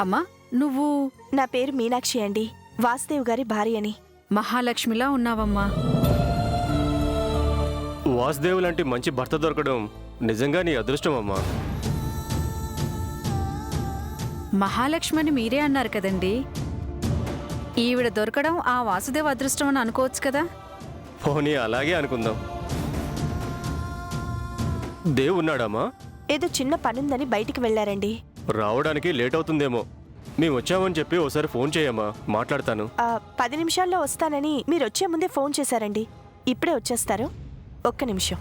అమ్మా నువ్వు? నా పేరు మీనాక్షి అండి, వాసుదేవ్ గారి భార్యని. మహాలక్ష్మిలా ఉన్నావమ్మా. వాసుదేవ్ లాంటి మంచి భర్త దొరకడం నిజంగా నీ అదృష్టం అమ్మా. మహాలక్ష్మి అని మీరే అన్నారు కదండి, ఈవిడ దొరకడం ఆ వాసుదేవ్ అదృష్టం అని అనుకోవచ్చు కదా. పోనీ అలాగే అనుకుందాం. దేవ్ ఉన్నాడమ్మా? ఏదో చిన్న పనుందని బయటికి వెళ్లారండి. రావడానికి లేట్ అవుతుందేమో. మేము వచ్చామని చెప్పి ఓసారి ఫోన్ చేయమ్మా, మాట్లాడతాను. 10 నిమిషాల్లో వస్తానని మీరు వచ్చే ముందే ఫోన్ చేశారండి. ఇప్పుడే వచ్చేస్తారు, ఒక్క నిమిషం.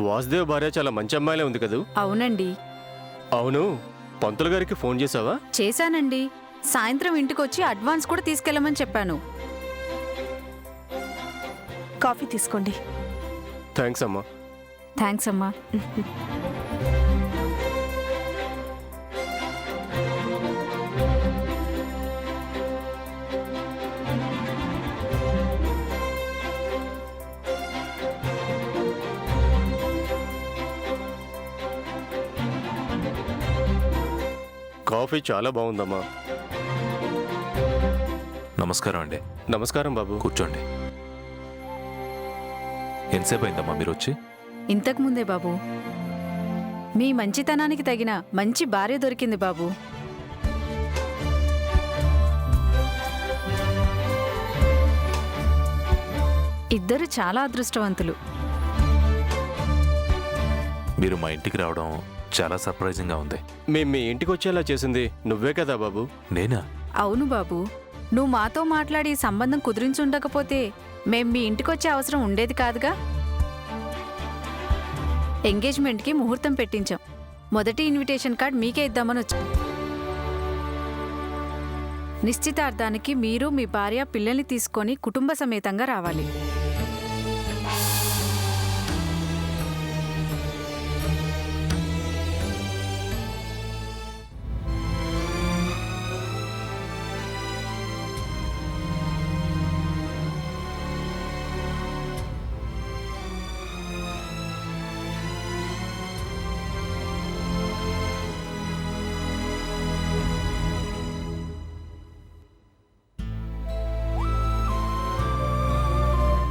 వాసుదేవ్ భార్య చాలా మంచి అమ్మాయిలే ఉంది కదూ? అవునండి. అవును, పంతులు గారికి ఫోన్ చేసావా? చేశానండి. సాయంత్రం ఇంటికొచ్చి అడ్వాన్స్ కూడా తీసుకెళ్ళమని చెప్పాను. కాఫీ తీసుకోండి. థ్యాంక్స్ అమ్మా. థ్యాంక్స్ అమ్మా. కాఫీ చాలా బాగుందమ్మా. నమస్కారం అండి. నమస్కారం బాబు. కూర్చోండి. ఎంతసేపు అయిందమ్మా మీరు వచ్చి? ఇంతకు ముందే బాబు. మీ మంచితనానికి తగిన మంచి భార్య దొరికింది బాబు. ఇద్దరు చాలా అదృష్టవంతులు. మీరు మా ఇంటికి రావడం చాలా సర్ప్రైజింగ్గా ఉంది. మేము మీ ఇంటికి వచ్చేలా చేసింది నువ్వే కదా బాబు? నేనా? అవును బాబు, నువ్వు మాతో మాట్లాడి సంబంధం కుదిరించుండకపోతే మేం మీ ఇంటికొచ్చే అవసరం ఉండేది కాదుగా. ఎంగేజ్మెంట్కి ముహూర్తం పెట్టించాం. మొదటి ఇన్విటేషన్ కార్డ్ మీకే ఇద్దామని వచ్చాం. నిశ్చితార్థానికి మీరు మీ భార్య పిల్లల్ని తీసుకొని కుటుంబ సమేతంగా రావాలి.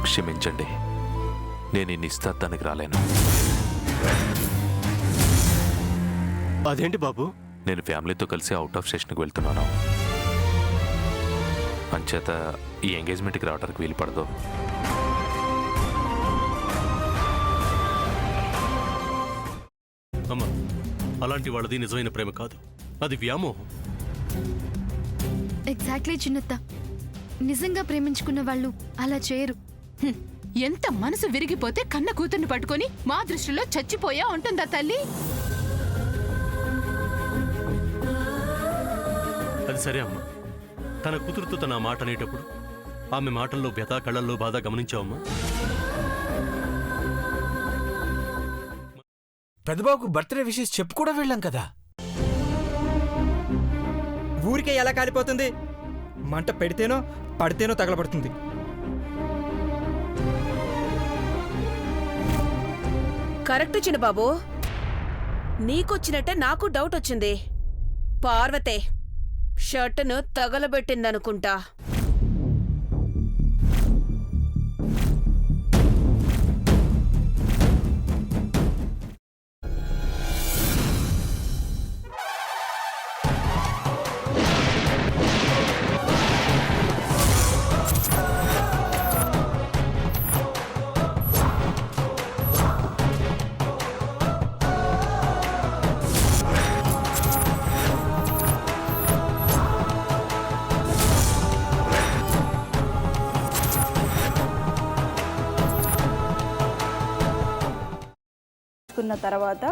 క్షమించండి, నేను ఈ నిశ్చితార్థానికి రాలేను. అదేంటి బాబు? నేను ఫ్యామిలీతో కలిసి అవుట్ ఆఫ్ స్టేషన్కి వెళ్తున్నాను. అంచేత ఈ ఎంగేజ్మెంట్కి రావడానికి వీలు పడదు. అమ్మా, అలాంటి వాళ్ళది నిజమైన ప్రేమ కాదు, అది వ్యామోహం. ఎగ్జాక్ట్లీ చిన్నత్త, నిజంగా ప్రేమించుకున్న వాళ్ళు అలా చేయరు. ఎంత మనసు విరిగిపోతే కన్న కూతుర్ని పట్టుకొని మా దృష్టిలో చచ్చిపోయా ఉంటుందా తల్లి? అది సరే అమ్మా, తన కూతురుతో తన మాట అనేటప్పుడు ఆమె మాటల్లో వ్యథ, కళ్ళల్లో బాధ గమనించావమ్మా? పెద్దబాబుకు బర్త్డే విషెస్ చెప్పు కూడా వెళ్ళాం కదా. ఊరికే ఎలా కాలిపోతుంది? మంట పెడితేనో పడితేనో తగలబడుతుంది. కరెక్ట్ చిన్నబాబు, నీకొచ్చినట్టే నాకు డౌట్ వచ్చింది. పార్వతే షర్టును తగలబెట్టిందనుకుంటా. తర్వాత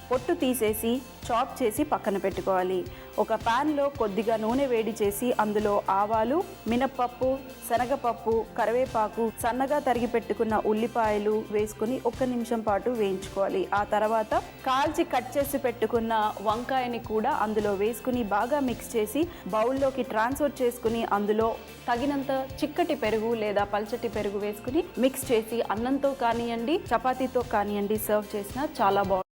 పొట్టు తీసేసి చాప్ చేసి పక్కన పెట్టుకోవాలి. ఒక ప్యాన్లో కొద్దిగా నూనె వేడి చేసి అందులో ఆవాలు, మినప్పప్పు, శనగపప్పు, కరివేపాకు, సన్నగా తరిగి పెట్టుకున్న ఉల్లిపాయలు వేసుకుని 1 నిమిషం పాటు వేయించుకోవాలి. ఆ తర్వాత కాల్చి కట్ చేసి పెట్టుకున్న వంకాయని కూడా అందులో వేసుకుని బాగా మిక్స్ చేసి బౌల్లోకి ట్రాన్స్ఫర్ చేసుకుని అందులో తగినంత చిక్కటి పెరుగు లేదా పల్చటి పెరుగు వేసుకుని మిక్స్ చేసి అన్నంతో కానివ్వండి, చపాతీతో కానివ్వండి సర్వ్ చేసినా చాలా బాగుంటుంది.